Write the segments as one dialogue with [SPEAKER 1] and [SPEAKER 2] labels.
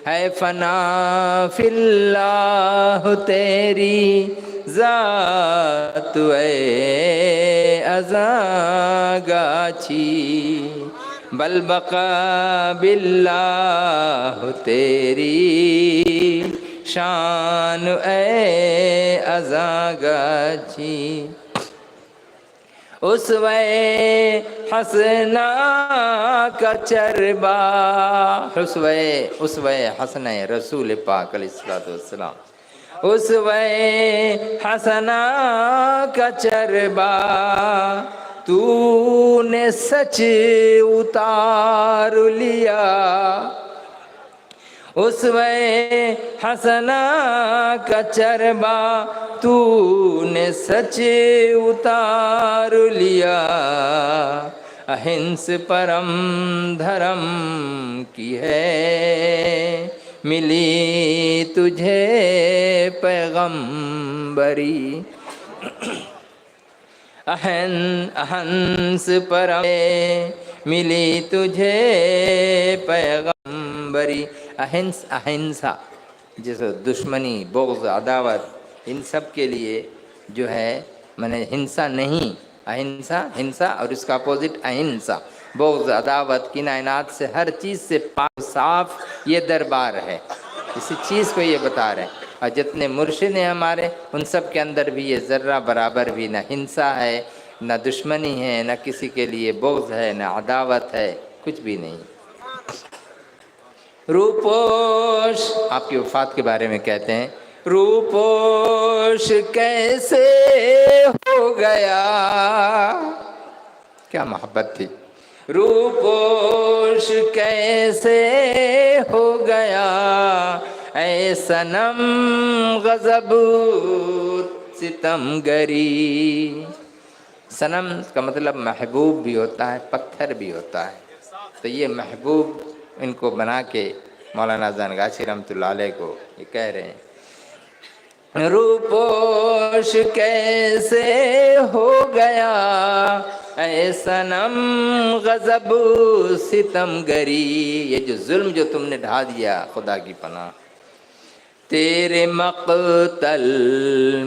[SPEAKER 1] ہے فنا فی اللہ تیری ذات اے ازاں گاچھی، بل بقا باللہ تیری شان اے ازاں گاچھی، اسوہ حسنہ کا چربا، اسوہ حسنہ رسول پاک علیہ السلام، اسوہ حسنہ کا چربا تو نے سچ اتار لیا، اسوہ حسنہ کا چربا تو نے سچ اتار لیا، اہنس پرم دھرم کی ہے ملی تجھے پیغمبری، اہنس پرم ملی تجھے پیغمبری، اہنسا جیسے دشمنی، بغض، عداوت، ان سب کے لیے جو ہے ہنسا نہیں، اہنسا ہنسا اور اس کا اپوزٹ اہنسا، بغض، عداوت، کینہ، عناد سے، ہر چیز سے پاک صاف یہ دربار ہے، اسی چیز کو یہ بتا رہے ہیں، اور جتنے مرشد ہیں ہمارے ان سب کے اندر بھی یہ ذرہ برابر بھی نہ ہنسا ہے، نہ دشمنی ہے، نہ کسی کے لیے بغض ہے، نہ عداوت ہے، کچھ بھی نہیں۔ روپوش آپ کی وفات کے بارے میں کہتے ہیں، روپوش کیسے ہو گیا، کیا محبت تھی، روپوش کیسے ہو گیا، اے صنم غضب ستم گری، صنم کا مطلب محبوب بھی ہوتا ہے، پتھر بھی ہوتا ہے، تو یہ محبوب ان کو بنا کے مولانا زنگاچھی رحمۃ اللہ علیہ کو یہ کہہ رہے ہیں، روپوش کیسے ہو گیا، اے صنم غضب ستم گری، یہ جو ظلم جو تم نے ڈھا دیا، خدا کی پناہ، تیرے مقتل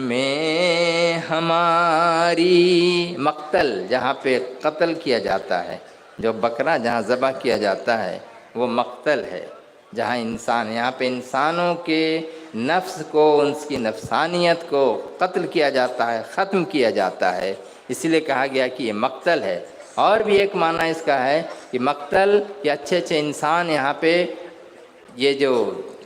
[SPEAKER 1] میں ہماری، مقتل جہاں پہ قتل کیا جاتا ہے، جو بکرا جہاں ذبح کیا جاتا ہے وہ مقتل ہے، جہاں انسان، یہاں پہ انسانوں کے نفس کو، ان کی نفسانیت کو قتل کیا جاتا ہے، ختم کیا جاتا ہے، اس لیے کہا گیا کہ یہ مقتل ہے۔ اور بھی ایک معنی اس کا ہے کہ مقتل یہ اچھے اچھے انسان یہاں پہ یہ جو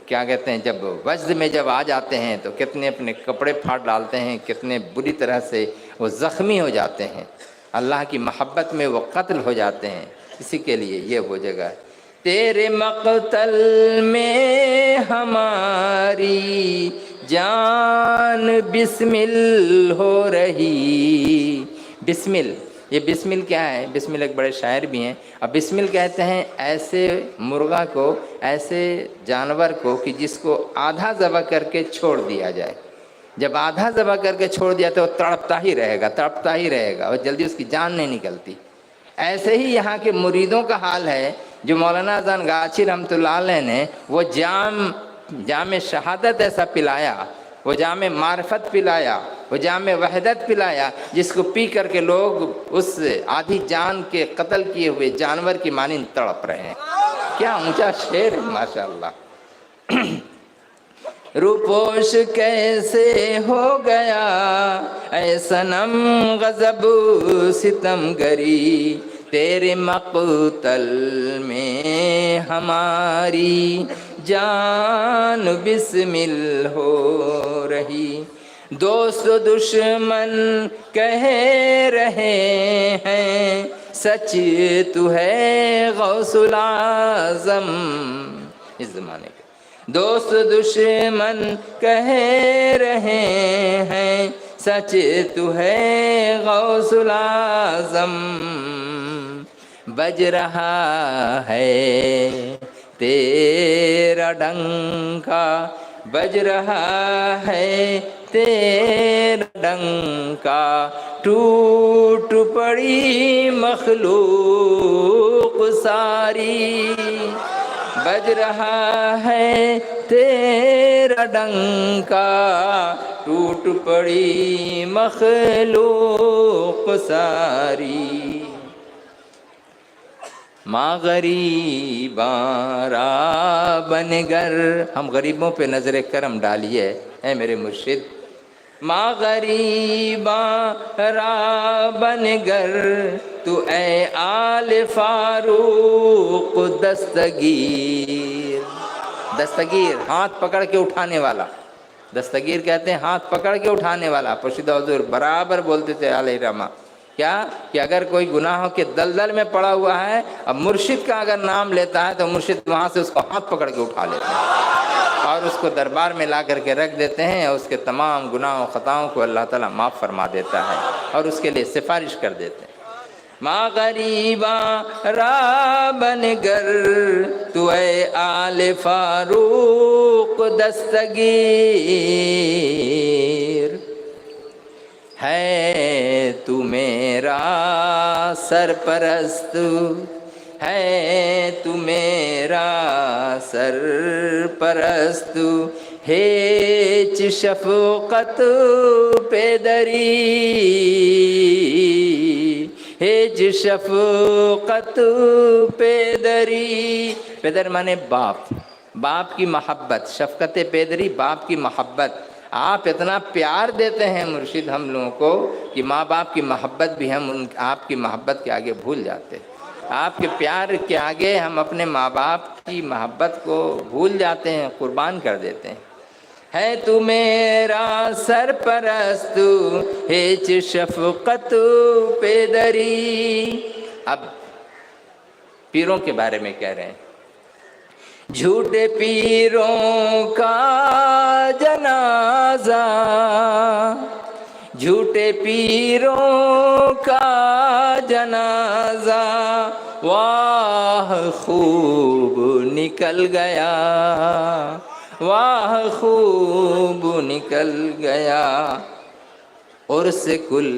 [SPEAKER 1] کیا کہتے ہیں، جب وجد میں جب آ جاتے ہیں تو کتنے اپنے کپڑے پھاڑ ڈالتے ہیں، کتنے بری طرح سے وہ زخمی ہو جاتے ہیں، اللہ کی محبت میں وہ قتل ہو جاتے ہیں، اسی کے لیے یہ وہ جگہ ہے، تیرے مقتل میں ہماری جان بسمل ہو رہی، بسمل، یہ بسمل کیا ہے، بسمل ایک بڑے شاعر بھی ہیں، اب بسمل کہتے ہیں ایسے مرغا کو، ایسے جانور کو کہ جس کو آدھا ذبح کر کے چھوڑ دیا جائے، جب آدھا ذبح کر کے چھوڑ دیا تو وہ تڑپتا ہی رہے گا، تڑپتا ہی رہے گا، اور جلدی اس کی جان نہیں نکلتی۔ ایسے ہی یہاں کے مریدوں کا حال ہے، جو مولانا زنگاچھی رحمۃ اللہ علیہ نے وہ جام شہادت ایسا پلایا، وہ جام معرفت پلایا، وہ جام وحدت پلایا، جس کو پی کر کے لوگ اس آدھی جان کے قتل کیے ہوئے جانور کی مانند تڑپ رہے ہیں۔ کیا اونچا شعر ہے ماشاءاللہ۔ روپوش کیسے ہو گیا، اے صنم غضب ستم گری، تیرے مقتل میں ہماری جان بسمل ہو رہی، دوست و دشمن کہہ رہے ہیں سچ تو ہے غوث العظم، اس زمانے کے دوست دشمن کہہ رہے ہیں سچ تو ہے غوث العظم، بج رہا ہے تیرا ڈنکا، بج رہا ہے تیرا ڈنکا، ٹوٹ پڑی مخلوق ساری، بج رہا ہے تیرا ڈنکا، ٹوٹ پڑی مخلوق ساری، ماں غریباں را بن گر، ہم غریبوں پہ نظر کرم ڈالیے اے میرے مرشد، ماں غریباں را بن گر، تو اے آل فاروق دستگیر، دستگیر ہاتھ پکڑ کے اٹھانے والا، دستگیر کہتے ہیں ہاتھ پکڑ کے اٹھانے والا۔ پوشیدہ حضور برابر بولتے تھے علیہ رحمہ، کیا کہ اگر کوئی گناہوں کے دلدل میں پڑا ہوا ہے، اب مرشد کا اگر نام لیتا ہے تو مرشد وہاں سے اس کو ہاتھ پکڑ کے اٹھا لیتے ہیں اور اس کو دربار میں لا کر کے رکھ دیتے ہیں، اور اس کے تمام گناہوں خطاؤں کو اللہ تعالیٰ معاف فرما دیتا ہے اور اس کے لیے سفارش کر دیتے ہیں۔ ماں غریباں را بن گر، تو اے آل فاروق دستگیر، ہے تو میرا سرپرست، ہے تو میرا سرپرست، ہیچ شفقت پیدری، ہیچ شفقت پیدری، پیدر مانے باپ، باپ کی محبت، شفقت پیدری باپ کی محبت، آپ اتنا پیار دیتے ہیں مرشد ہم لوگوں کو کہ ماں باپ کی محبت بھی ہم آپ کی محبت کے آگے بھول جاتے ہیں، آپ کے پیار کے آگے ہم اپنے ماں باپ کی محبت کو بھول جاتے ہیں، قربان کر دیتے ہیں۔ ہے تو میرا سرپرست، ہیچ شفقت پیدری، اب پیروں کے بارے میں کہہ رہے ہیں، جھوٹے پیروں کا جنازہ، جھوٹے پیروں کا جنازہ، واہ خوب نکل گیا، واہ خوب نکل گیا، عرس کل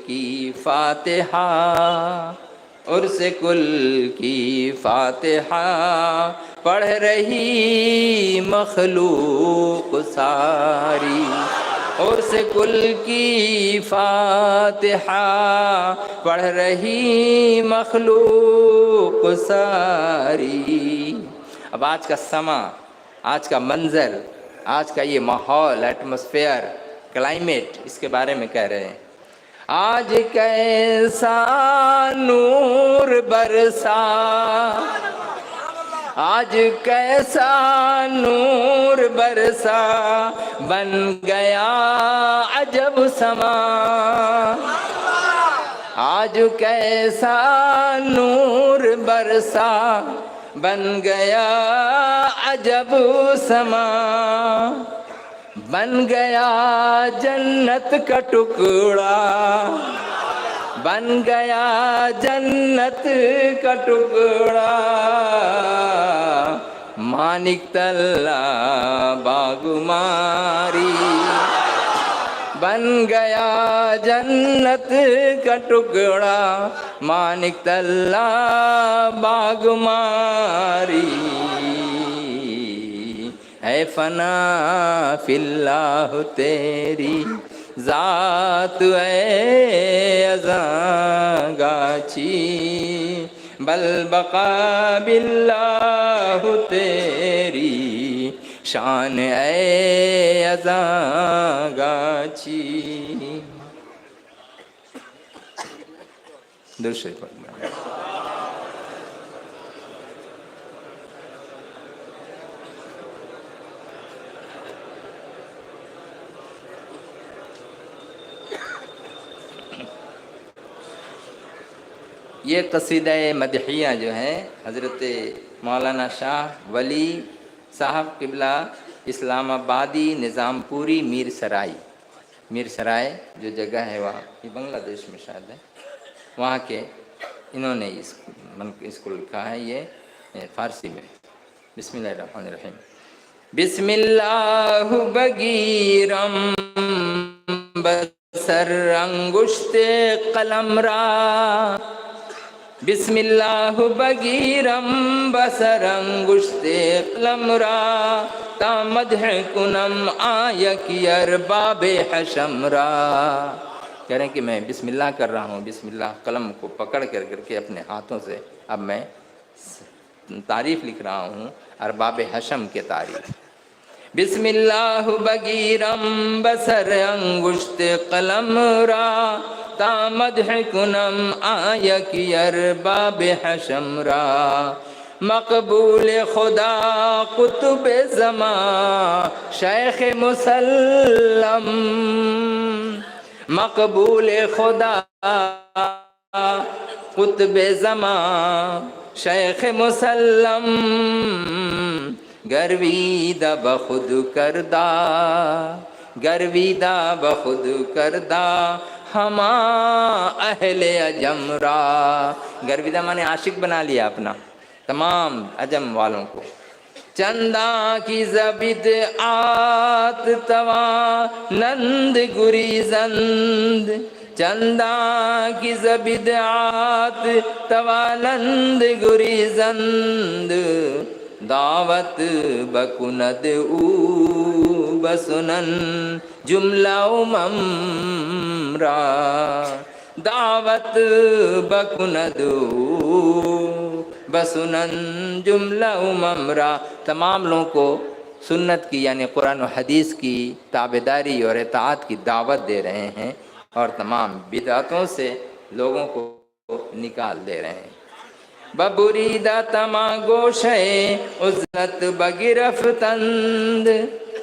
[SPEAKER 1] کی فاتحہ، عرس کل کی فاتحہ، پڑھ رہی مخلوق ساری، عرس کل کی فاتحہ، پڑھ رہی مخلوق ساری۔ اب آج کا سما، آج کا منظر، آج کا یہ ماحول، ایٹماسفیئر، کلائمیٹ، اس کے بارے میں کہہ رہے ہیں، آج کیسا نور برسا، آج کیسا نور برسا، بن گیا عجب سما، آج کیسا نور برسا، بن گیا عجب سما، بن گیا جنت کا ٹکڑا، بن گیا جنت کا ٹکڑا، مانک تلا باغماری، بن گیا جنت کا ٹکڑا، مانک تلا باغماری، ہے فنا فی اللہ تیری ذات اے ازاں گاچی، بل بقا باللہ تیری شان اے ازاں گاچی۔ درود شریف پڑھیں۔ یہ قصیدہ مدحیہ جو ہے حضرت مولانا شاہ ولی صاحب قبلہ اسلام آبادی نظام پوری میر سرائی، میر سرائے جو جگہ ہے وہاں، یہ بنگلہ دیش میں شاید ہے، وہاں کے انہوں نے اس کو لکھا ہے، یہ فارسی میں۔ بسم اللہ الرحمن الرحیم۔ بسم اللہ بگیرم بسر انگشت قلم را، بسم اللہ بگیرم بسرنگشت قلم را تا مدح کنم آیک ارباب حشم را. کہہ رہے ہیں کہ میں بسم اللہ کر رہا ہوں، بسم اللہ قلم کو پکڑ کر کے اپنے ہاتھوں سے اب میں تعریف لکھ رہا ہوں ارباب حشم کے تعریف. بسم اللہ بگیرم بسر انگشت قلم را تا مدح کنم آیک ارباب حشم را. مقبول خدا قطب زمان شیخ مسلم، مقبول خدا قطب زمان شیخ مسلم، گرویدہ بخود کردہ، گرویدہ بخود کردہ ہما اہل عجم را. گرویدہ مانے عاشق بنا لیا اپنا تمام عجم والوں کو. چنداں کی زبد آت توا نند گریزند، چنداں کی زبد آت توا نند گریزند، دعوت بکند او بسنن جملہ امم را. دعوت بکند او بسنن جملہ امم را. تمام لوگوں کو سنت کی یعنی قرآن و حدیث کی تابعداری اور اطاعت کی دعوت دے رہے ہیں، اور تمام بدعتوں سے لوگوں کو نکال دے رہے ہیں. ببریدہ تما گوشے عزلت بگرفتند،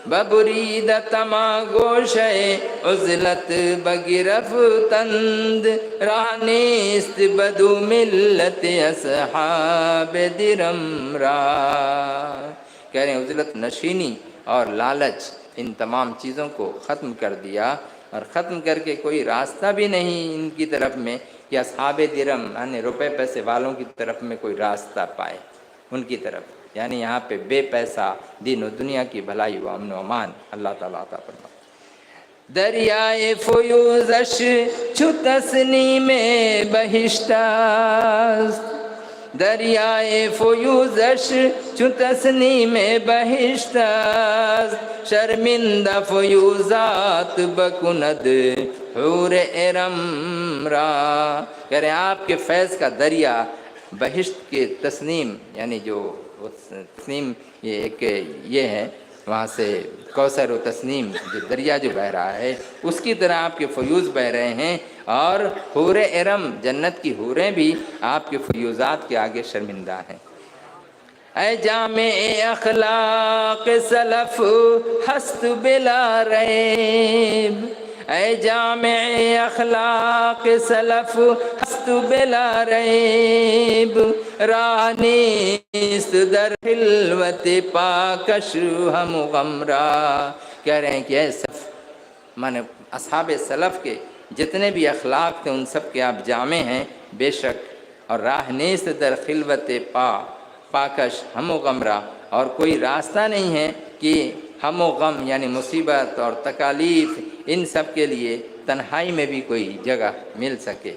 [SPEAKER 1] ببریدہ تما گوشے عزلت بگرفتند، راہ نیست بدو ملت اصحاب درم را. کہہ رہے ہیں عزلت نشینی اور لالچ ان تمام چیزوں کو ختم کر دیا، اور ختم کر کے کوئی راستہ بھی نہیں ان کی طرف میں کہ اصحاب درم یعنی روپے پیسے والوں کی طرف میں کوئی راستہ پائے ان کی طرف. یعنی یہاں پہ بے پیسہ دین و دنیا کی بھلائی و امن و امان اللہ تعالیٰ عطا فرمائے. دریائے فیوزش چو تسنیم بہشت است، دریائے فیوزش چو تسنیم بہشت است، شرمندہ فیوزات بکند حور ارم را. کہہ رہے ہیں آپ کے فیض کا دریا بہشت کے تسنیم یعنی جو تسنیم یہ ایک یہ ہے وہاں سے کوثر و تسنیم جو دریا جو بہہ رہا ہے اس کی طرح آپ کے فیوز بہہ رہے ہیں، اور حور ارم جنت کی حوریں بھی آپ کے فیوزات کے آگے شرمندہ ہیں. اے جامع اخلاق سلف ہست بلا ریب، اے جامع اخلاق سلف ہست بلا ریب، راہ نیست در خلوت پاکش ہم غمرا. کہہ رہے ہیں کہ اے سلف مانے اصحاب سلف کے جتنے بھی اخلاق تھے ان سب کے آپ جامع ہیں بے شک، اور راہ نیست در خلوت پاکش ہم و غمرا، اور کوئی راستہ نہیں ہے کہ ہم و غم یعنی مصیبت اور تکالیف ان سب کے لیے تنہائی میں بھی کوئی جگہ مل سکے.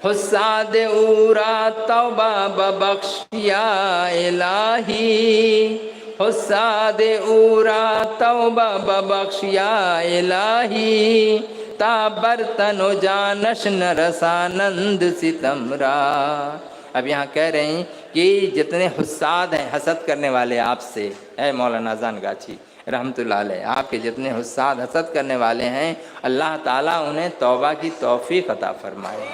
[SPEAKER 1] حساد اورا توبہ ببخش یا الہی، حساد اورا توبہ ببخش یا الہی، تا برتن و جانش نرسانند ستم را. اب یہاں کہہ رہے ہیں کہ جتنے حساد ہیں حسد کرنے والے آپ سے، اے مولانا زان گاچھی رحمۃ اللہ علیہ، آپ کے جتنے حساد حسد کرنے والے ہیں اللہ تعالیٰ انہیں توبہ کی توفیق عطا فرمائے.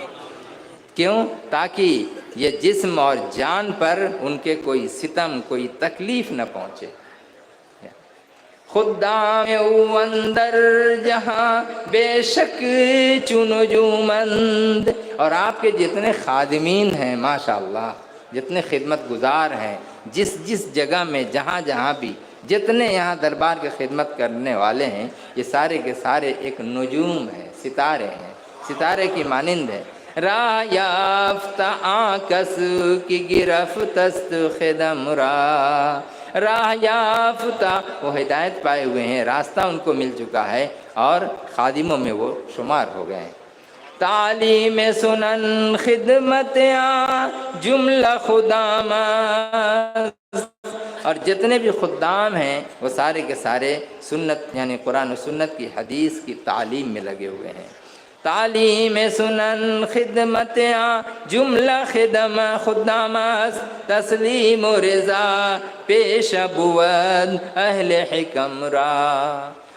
[SPEAKER 1] کیوں؟ تاکہ یہ جسم اور جان پر ان کے کوئی ستم کوئی تکلیف نہ پہنچے. خدام او اندر جہاں بے شک چنجومند، اور آپ کے جتنے خادمین ہیں ماشاءاللہ جتنے خدمت گزار ہیں جس جس جگہ میں جہاں جہاں بھی جتنے یہاں دربار کے خدمت کرنے والے ہیں یہ سارے کے سارے ایک نجوم ہیں، ستارے ہیں، ستارے کی مانند ہے. راہ یافتہ آکس کی گرفت است خدم را، راہ یافتہ وہ ہدایت پائے ہوئے ہیں، راستہ ان کو مل چکا ہے اور خادموں میں وہ شمار ہو گئے ہیں. تعلیم سنن خدمت جملہ خدام، اور جتنے بھی خدام ہیں وہ سارے کے سارے سنت یعنی قرآن و سنت کی حدیث کی تعلیم میں لگے ہوئے ہیں۔ تعلیم سنن خدمت جملہ خدام، تسلیم و رضا پیش بود اہل حکم را،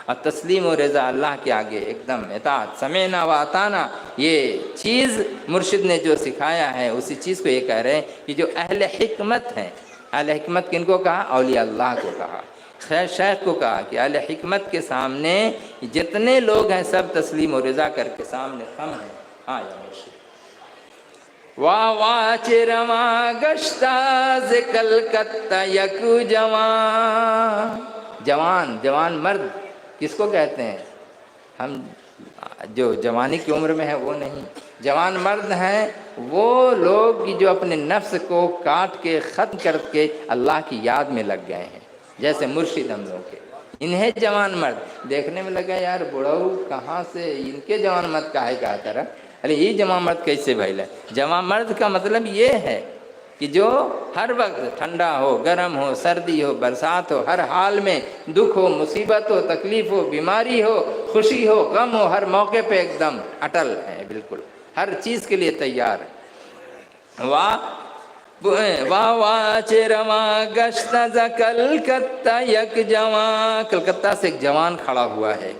[SPEAKER 1] اور تسلیم و رضا اللہ کے آگے ایک دم اطاعت، سمعنا و اطعنا، یہ چیز مرشد نے جو سکھایا ہے اسی چیز کو یہ کہہ رہے ہیں کہ جو اہل حکمت ہیں، اہل حکمت کن کو کہا؟ اولیاء اللہ کو کہا، شیخ کو کہا کہ اہل حکمت کے سامنے جتنے لوگ ہیں سب تسلیم و رضا کر کے سامنے خم ہیں۔ ہاں یا مرشد واہ واہ چرما گشتہ ز کلکتہ یک جوان، جوان مرد کس کو کہتے ہیں؟ ہم جو جوانی کی عمر میں ہے وہ نہیں، جوان مرد ہیں وہ لوگ جو اپنے نفس کو کاٹ کے ختم کر کے اللہ کی یاد میں لگ گئے ہیں، جیسے مرشد ہم لوگ کے، انہیں جوان مرد دیکھنے میں لگا یار بڑھاؤ کہاں سے ان کے جوان مرد کہا طرح، ارے یہ جوان مرد کیسے بھائیلا؟ جوان مرد کا مطلب یہ ہے کہ جو ہر وقت ٹھنڈا ہو، گرم ہو، سردی ہو، برسات ہو، ہر حال میں دکھ ہو، مصیبت ہو، تکلیف ہو، بیماری ہو، خوشی ہو، غم ہو، ہر موقع پہ ایک دم اٹل ہے، بالکل ہر چیز کے لیے تیار ہے۔ واہ چرواں گشتہ ز کلکتہ یک جوان، کلکتہ سے ایک جوان کھڑا ہوا ہے،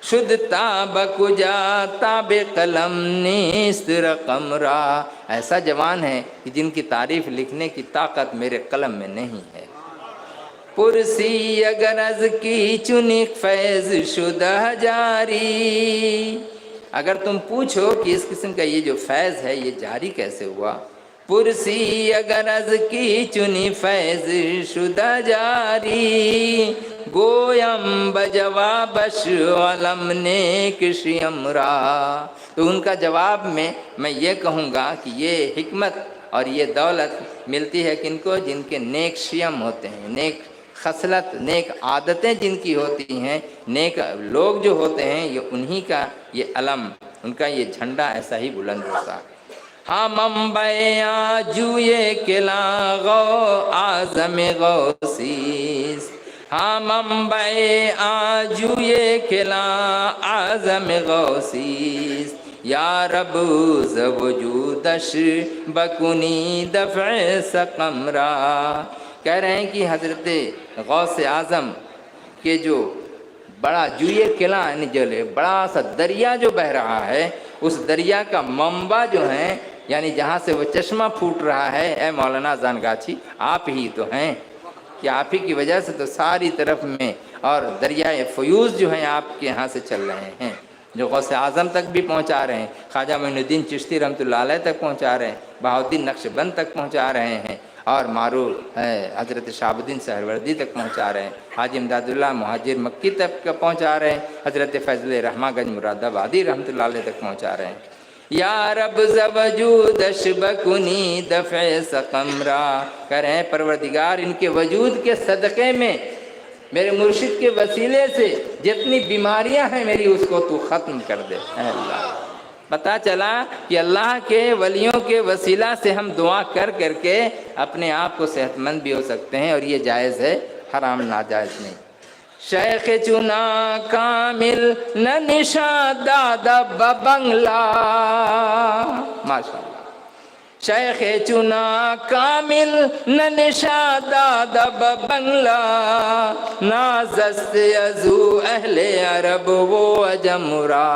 [SPEAKER 1] شد تاب کجا تاب قلم نیست رقم را، ایسا جوان ہے کہ جن کی تعریف لکھنے کی طاقت میرے قلم میں نہیں ہے۔ پرسی اگر از کی چنک فیض شدہ جاری، اگر تم پوچھو کہ اس قسم کا یہ جو فیض ہے یہ جاری کیسے ہوا، پرسی اگر از کی چنی فیض شدہ جاری، گویم بجوابش علم نیک شیم را، تو ان کا جواب میں یہ کہوں گا کہ یہ حکمت اور یہ دولت ملتی ہے کن کو؟ جن کے نیک شیم ہوتے ہیں، نیک خصلت، نیک عادتیں جن کی ہوتی ہیں، نیک لوگ جو ہوتے ہیں، یہ انہی کا یہ علم، ان کا یہ جھنڈا ایسا ہی بلند ہوتا ہے۔ ہاں منبع آجوئے کلا غو اعظم غوثیس، ہاں منبع آجوئے کلا اعظم غوثیس، یا رب ز وجودش بکنی دفع سقم را، کہہ رہے ہیں کہ حضرت غوث اعظم کے جو بڑا جوئے کلا یعنی جو بڑا سا دریا جو بہہ رہا ہے، اس دریا کا منبع جو ہے یعنی جہاں سے وہ چشمہ پھوٹ رہا ہے، اے مولانا زانگاچھی آپ ہی تو ہیں، کہ آپ ہی کی وجہ سے تو ساری طرف میں اور دریائے فیوز جو ہیں آپ کے یہاں سے چل رہے ہیں، جو غوث اعظم تک بھی پہنچا رہے ہیں، خواجہ معین الدین چشتی رحمۃ اللہ علیہ تک پہنچا رہے ہیں، بہاؤالدین نقشبند تک پہنچا رہے ہیں، اور معروف حضرت شہاب الدین سہروردی تک پہنچا رہے ہیں، حاجی امداد اللہ مہاجر مکی تک پہنچا رہے ہیں، حضرت فیضل رحمہ گنج مراد آبادی رحمۃ اللہ علیہ تک پہنچا رہے ہیں۔ یا رب ز وجودش بکنی دفع سقم را، کہہ رہے ہیں پروردگار ان کے وجود کے صدقے میں میرے مرشد کے وسیلے سے جتنی بیماریاں ہیں میری اس کو تو ختم کر دے اے اللہ۔ پتہ چلا کہ اللہ کے ولیوں کے وسیلہ سے ہم دعا کر کر کے اپنے آپ کو صحت مند بھی ہو سکتے ہیں، اور یہ جائز ہے، حرام ناجائز نہیں۔ شیخ چنا کامل نہ نشان دادا بنگلہ، ماشاء اللہ، شیخ چنا کامل نہ نشان دادا بنگلہ، نازست ازو اہل عرب و عجم را،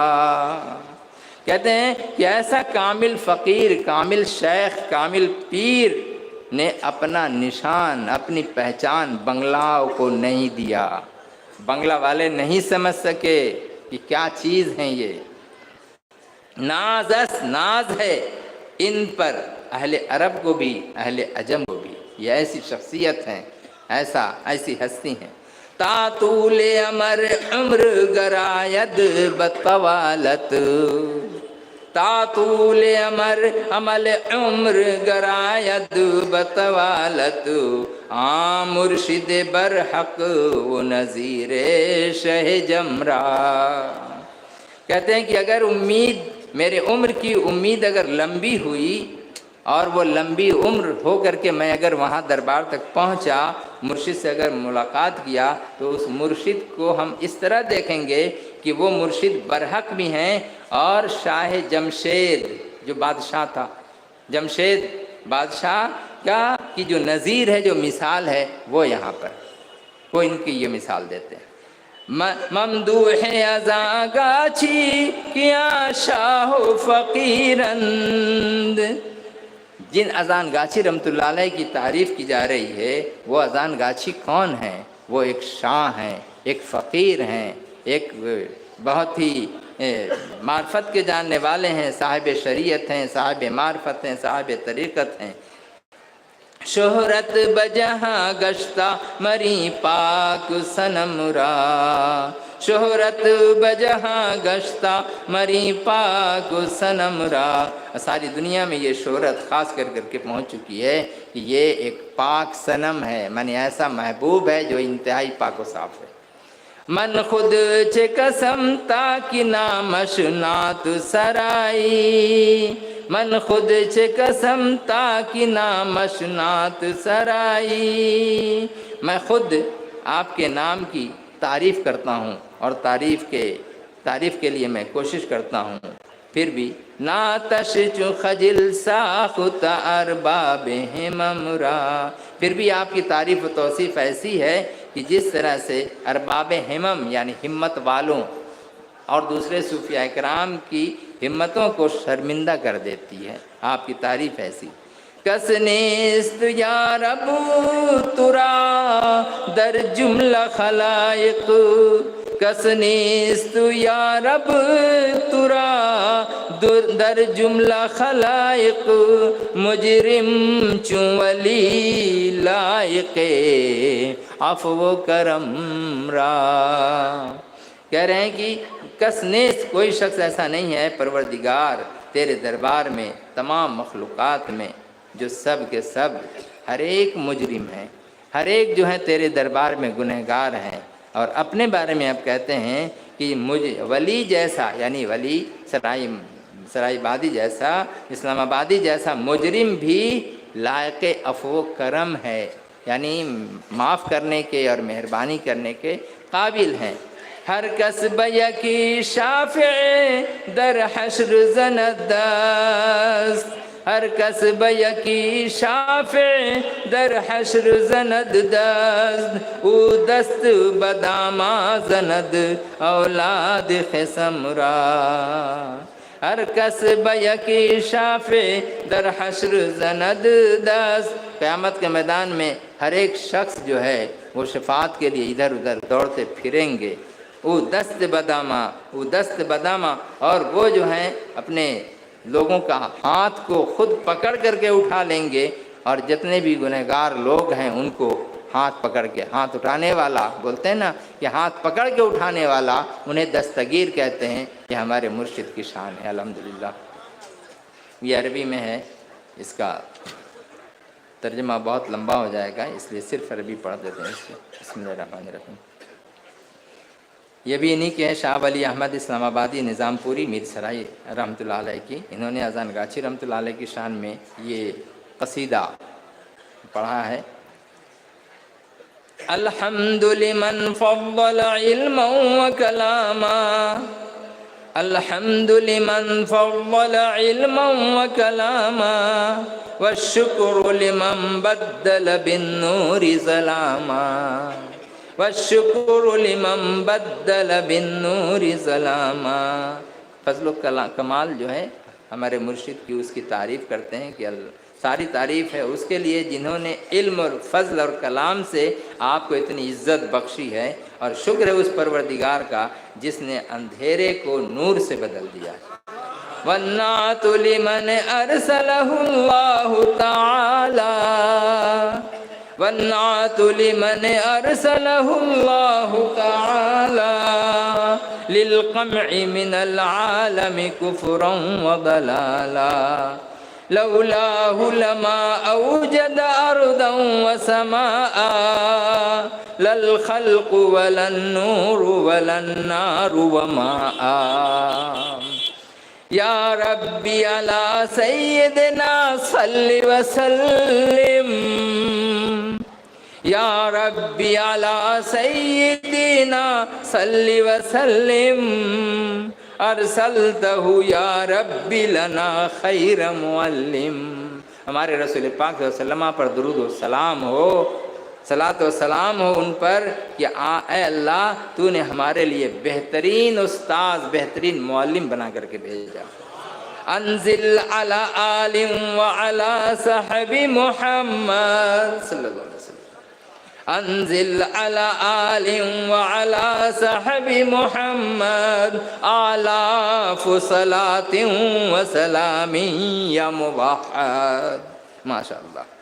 [SPEAKER 1] کہتے ہیں کہ ایسا کامل فقیر، کامل شیخ، کامل پیر نے اپنا نشان، اپنی پہچان بنگلاؤں کو نہیں دیا، بنگلہ والے نہیں سمجھ سکے کہ کیا چیز ہیں یہ، ناز ہے ان پر، اہل عرب کو بھی اہل عجم کو بھی، یہ ایسی شخصیت ہیں، ایسی ہستی ہیں۔ تا طول عمر گراید بطوالت، تا طول عمل عمر گراید بطوالت، عام مرشد برحق و نظیر شہ جمرا، کہتے ہیں کہ اگر امید میرے عمر کی امید اگر لمبی ہوئی اور وہ لمبی عمر ہو کر کے میں اگر وہاں دربار تک پہنچا، مرشد سے اگر ملاقات کیا، تو اس مرشد کو ہم اس طرح دیکھیں گے کہ وہ مرشد برحق بھی ہیں، اور شاہ جمشید جو بادشاہ تھا، جمشید بادشاہ کا کی جو نظیر ہے، جو مثال ہے، وہ یہاں پر وہ ان کی یہ مثال دیتے ہیں۔ ممدوح ازاں گاچھی کیا شاہ فقیرند۔ جن اذان گاچھی رحمۃ اللہ علیہ کی تعریف کی جا رہی ہے، وہ اذان گاچھی کون ہیں؟ وہ ایک شاہ ہیں، ایک فقیر ہیں، ایک بہت ہی معرفت کے جاننے والے ہیں، صاحب شریعت ہیں، صاحب معرفت ہیں، صاحب طریقت ہیں۔ شہرت بجہاں گشتہ مری پاک صنم را، شہرت بجہاں گشتہ مری پاک صنم را۔ ساری دنیا میں یہ شہرت خاص کر کے پہنچ چکی ہے کہ یہ ایک پاک صنم ہے، یعنی ایسا محبوب ہے جو انتہائی پاک و صاف ہے۔ من خود چه قسم تا کی نامشنات سرائی، من خود چه قسم تا کی نامشنات سرائی۔ میں خود آپ کے نام کی تعریف کرتا ہوں، اور تعریف کے لیے میں کوشش کرتا ہوں، پھر بھی ناتش چو خجل ساخت ارباب ہمم را، پھر بھی آپ کی تعریف و توصیف ایسی ہے کہ جس طرح سے ارباب ہمم یعنی ہمت والوں اور دوسرے صوفیاء کرام کی ہمتوں کو شرمندہ کر دیتی ہے، آپ کی تعریف ایسی۔ کس نیست یا رب ترا در جملہ خلائق، کس نیست یا رب ترا در جملہ خلائق، مجرم چون ولی لائق عفو و کرم را۔ کہہ رہے ہیں کہ کس نیست کوئی شخص ایسا نہیں ہے پروردگار تیرے دربار میں، تمام مخلوقات میں، جو سب کے سب ہر ایک مجرم ہیں، ہر ایک جو ہے تیرے دربار میں گنہگار ہیں، اور اپنے بارے میں اب کہتے ہیں کہ مجھے ولی جیسا، یعنی ولی سرائی بادی جیسا، اسلام آبادی جیسا مجرم بھی لائق عفو و کرم ہے، یعنی معاف کرنے کے اور مہربانی کرنے کے قابل ہیں۔ ہر کس بیکی شافع در حشر زند دست، ہر کس بیکی شافع در حشر زند دست، او دست بداما زند اولاد خصم را۔ ہر کس بیکی شافع در حشر زند دست، قیامت کے میدان میں ہر ایک شخص جو ہے وہ شفاعت کے لیے ادھر ادھر دوڑتے پھریں گے۔ او دست بداما، او دست بداما، اور وہ جو ہیں اپنے لوگوں کا ہاتھ کو خود پکڑ کر کے اٹھا لیں گے، اور جتنے بھی گنہگار لوگ ہیں ان کو ہاتھ پکڑ کے، ہاتھ اٹھانے والا بولتے ہیں نا کہ ہاتھ پکڑ کے اٹھانے والا، انہیں دستگیر کہتے ہیں۔ یہ ہمارے مرشد کی شان ہے الحمدللہ۔ یہ عربی میں ہے، اس کا ترجمہ بہت لمبا ہو جائے گا، اس لیے صرف عربی پڑھ دیتے ہیں اس کو۔ بسم اللہ الرحمن الرحیم۔ یہ بھی انہی کے ہیں، شاہ ولی احمد اسلام آبادی نظام پوری میر سرائی رحمۃ اللہ علیہ کی، انہوں نے اذان گاچھی رحمۃ اللہ علیہ کی شان میں یہ قصیدہ پڑھا ہے۔ الحمد لمن فضل علما و کلاما، الحمد لمن فضل علما و کلاما، والشکر لمن بدل بالنور ظلاما، والشکر لمن بدل بالنور ظلاما۔ فضل و کمال جو ہے ہمارے مرشد کی، اس کی تعریف کرتے ہیں کہ ساری تعریف ہے اس کے لیے جنہوں نے علم اور فضل اور کلام سے آپ کو اتنی عزت بخشی ہے، اور شکر ہے اس پروردگار کا جس نے اندھیرے کو نور سے بدل دیا۔ والنعت لمن ارسلہ اللہ تعالی، والنعت لمن ارسلہ اللہ تعالی، للقمع من العالم کفرا وضلالا، لولاہ لما اوجد ارضا وسماء، للخلق ولا النور ولا النار وماء۔ یا ربی علی سیدنا صلی وسلم، یا ربی علی سیدنا صلی وسلم، ارسلتہ یا ربی لنا خیر معلم۔ ہمارے رسول پاک صلی اللہ علیہ وسلم پر درود و سلام ہو، صلاۃ و سلام ہو ان پر کہ اے اللہ تو نے ہمارے لیے بہترین استاذ، بہترین معلم بنا کر کے بھیجا۔ انزل علی آل وعلی صحب محمد صلی اللہ علیہ وسلم، انزل علی آل وعلی صحب محمد آلاف صلاۃ و سلام یا موحد۔ ماشاء اللہ۔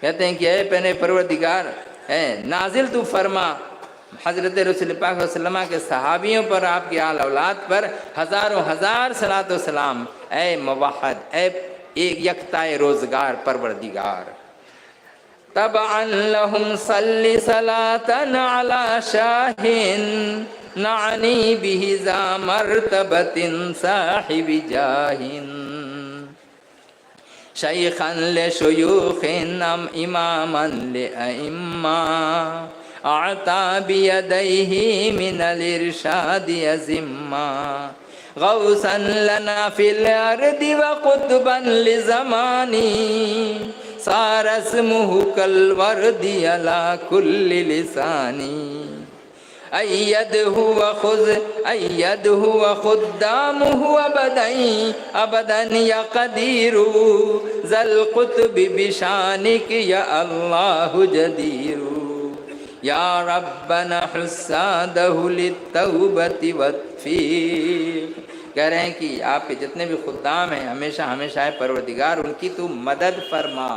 [SPEAKER 1] کہتے ہیں کہ اے پہنے پروردگار، اے نازل تو فرما حضرت رسول پاک صلی اللہ علیہ وسلم کے صحابیوں پر، آپ کے آل اولاد پر ہزاروں ہزار صلاۃ و سلام۔ اے موحد، اے ایک یکتائے روزگار پروردگار، تبعا لهم صلی صلاۃ علی شاہن نعنی به ذا مرتبۃ صاحب جاہن، شیخا لشیوخ اماما لأئمہ، اعطا بیدیہ من الارشاد ازمہ، غوثا لنا فی الارض وقطبا لزمانی، صار اسمہ کالورد علی کل لسانی، ایدہ وخدامہ ابدا یا قدیر، ذا القطب بشانک یا اللہ جدیر، یا ربنا حسادہ للتوبۃ والتفیق۔ کہہ رہے ہیں کہ آپ کے جتنے بھی خدام ہیں ہمیشہ ہمیشہ ہے پروردگار ان کی تو مدد فرما،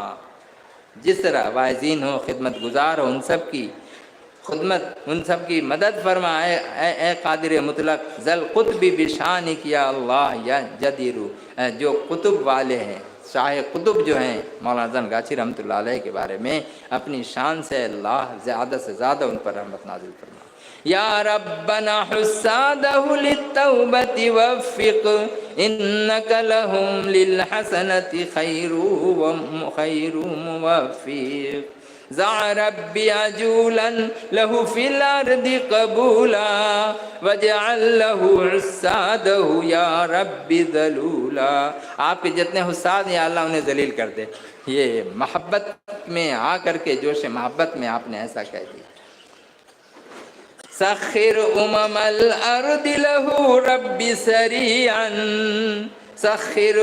[SPEAKER 1] جس طرح واعظین ہو، خدمت گزار ہو، ان سب کی خدمت، ان سب کی مدد فرما۔ اے قادر مطلق، ذل قطب بشانک یا اللہ یا جدیر، جو قطب والے ہیں، شاہ قطب جو ہیں مولانا حسن گاچھی رحمۃ اللہ علیہ کے بارے میں اپنی شان سے اللہ زیادہ سے زیادہ ان پر رحمت نازل فرما۔ یا ربنا حسادہ للتوبۃ وفق، انک لہم للحسنۃ خیر موفق، زع ربی عجولا لہ فی الارض قبولا، وجعل لہ حسادہ یا ربی ذلولا۔ آپ کے جتنے حساد ہیں اللہ انہیں ذلیل کر دے۔ یہ محبت میں آ کر کے، جوش محبت میں آپ نے ایسا کہہ دیا۔ سخر الارض لہ ربی سریعا، سخر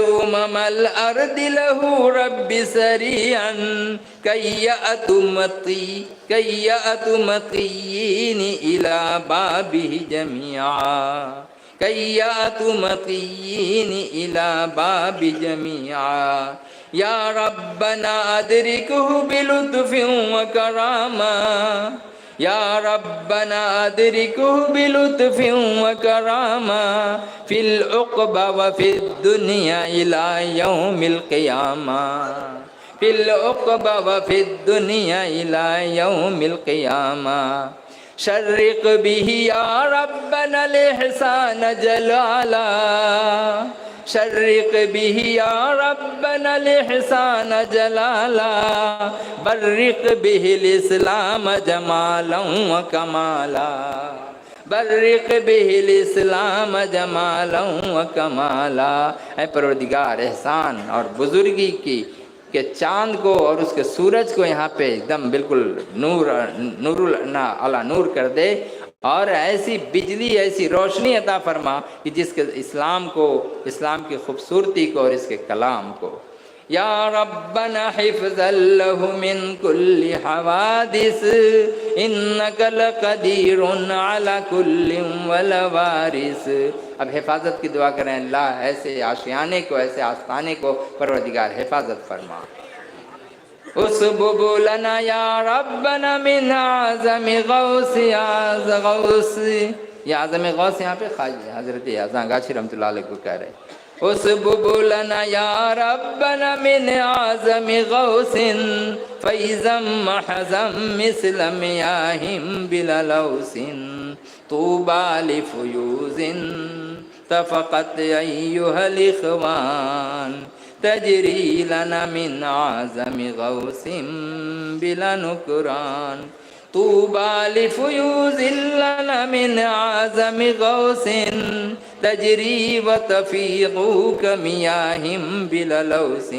[SPEAKER 1] الارض لہ ربی سریعا، کیأت مطیین الی بابہ جمیعا، کیأت مطیین الی باب جمیعا، یا ربنا ادرکہ بلطف وکرامہ، یا ربنا ادرکہ بلطف وکرامہ، فی العقبہ وفی الدنیا الی یوم القیامہ، فی العقبہ وفی الدنیا الی یوم القیامہ، شرق به یا ربنا الاحسان جلالا، شرق به یا ربنا الاحسان جلالا، برق به الاسلام جمالا وکمالا، برق به الاسلام جمالا وکمالا۔ اے پروردگار، احسان اور بزرگی کی کہ چاند کو اور اس کے سورج کو یہاں پہ ایک دم بالکل نور علی نور کر دے، اور ایسی بجلی، ایسی روشنی عطا فرما کہ جس کے اسلام کو، اسلام کی خوبصورتی کو اور اس کے کلام کو۔ یا ربنا حفظا لہ من کل حوادث، انک لقدیر علی کل ولوارث۔ اب حفاظت کی دعا کریں، اللہ ایسے آشیانے کو، ایسے آستانے کو پروردگار حفاظت فرما۔ اسبب لنا یا ربنا من اعظم غوث، غوث، یہ اعظم غوث یہاں پہ خواجہ حضرت اعظم گاچھی رحمۃ اللہ علیہ کو کہہ رہے ہیں۔ اسبب لنا یا ربنا من اعظم غوث فیضا محضا مثل میاہم بلا لوث طوبى لفیوز تفقت ایها الاخوان تجری لنا من اعظم غوث بلا نکران طوبى لفیوز لنا من اعظم غوث تجری وتفیض کمیاہم بلا لوث۔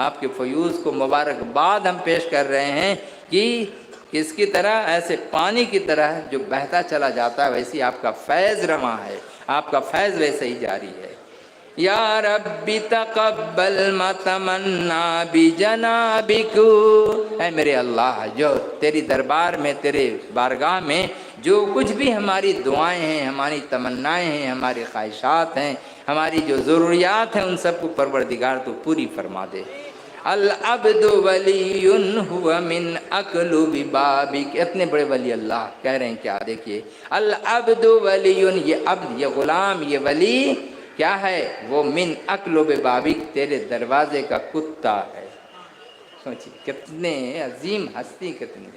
[SPEAKER 1] آپ کے فیوز کو مبارکباد ہم پیش کر رہے ہیں کہ کس کی طرح، ایسے پانی کی طرح جو بہتا چلا جاتا ہے، ویسی آپ کا فیض رواں ہے، آپ کا فیض ویسے ہی جاری ہے۔ یا ربی تقبل ما تمنا بجنابک، اے میرے اللہ جو تیری دربار میں، تیرے بارگاہ میں جو کچھ بھی ہماری دعائیں ہیں، ہماری تمنائیں ہیں، ہماری خواہشات ہیں، ہماری جو ضروریات ہیں، ان سب کو پروردگار تو پوری فرما دے۔ العبد ولی ہوا من اقلب بابک، اتنے بڑے ولی اللہ کہہ رہے ہیں کیا، دیکھیے العبد ولی، یہ عبد، یہ غلام، یہ ولی کیا ہے، وہ من اقلب بابک، تیرے دروازے کا کتا ہے۔ سوچیے کتنے عظیم ہستی، کتنے